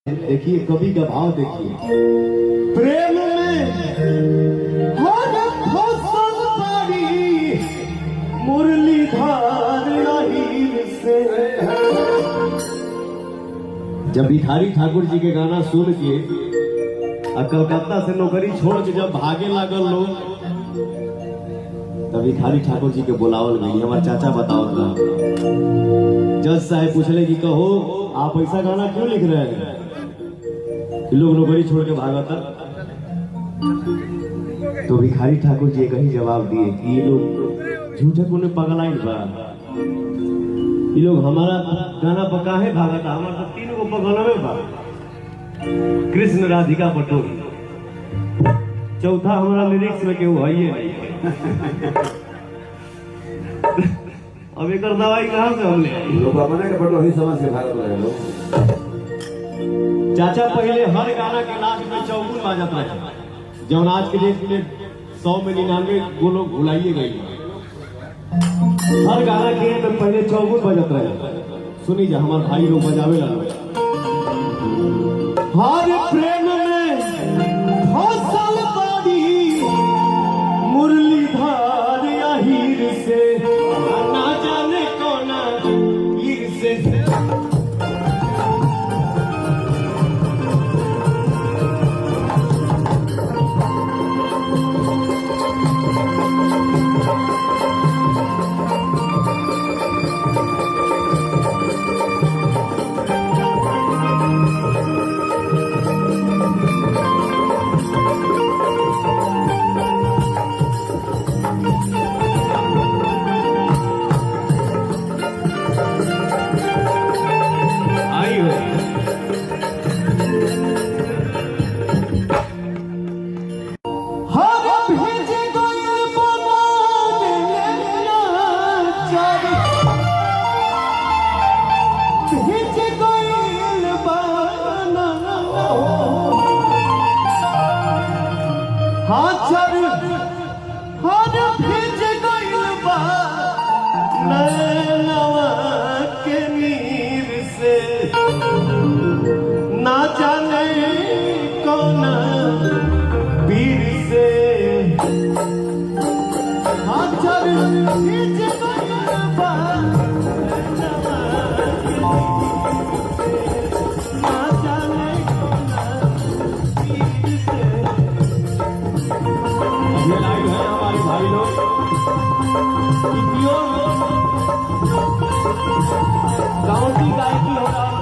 देखिए कवि का भाव देखिए। प्रेम में हर फसल पड़ी मुरलीधर रहीर से। जब भिखारी ठाकुर जी के गाना सुन के कलकत्ता से नौकरी छोड़ के जब भागे लागल लोग, तब भिखारी ठाकुर जी के बुलावल गई। हमारे चाचा बताओ था, जज साहब पूछले कि कहो आप ऐसा गाना क्यों लिख रहे हैं, लोग नौकरी छोड़ के भागा था। तो भिखारी ठाकुर जी कहीं जवाब दिए कि ये लोग झूठे को पगलाइन बा, ये लोग हमारा गाना पका है भागा था, हमारा तो तीन को पगलवे बा, कृष्ण राधिका पटोरी। चौथा हमारा लिरिक्स में क्यों है ये अब एक दवाई कहाँ से हमने लोग अपने के पटोरी समझ के भागत रहे लोग। चाचा पहले हर गाना के लास्ट में चौगुन बाजत रहे, जब आज के डेट में 100 में 99 वो लोग भुलाइए गए। हर गाना के में पहले चौगुन बजत रहे। सुनी जा हमारे भाई लोग बजावे लगे। हर प्रेम में फसल पड़ी मुरलीधर हीर से, ना जाने कौन हीर से। ना जाने कौन पीर से हाथर खींच गइलबा, ना जाने कौन पीर से। ये लाइव है हमारे भाई लोग, गाँव की गायकी हो रहा है।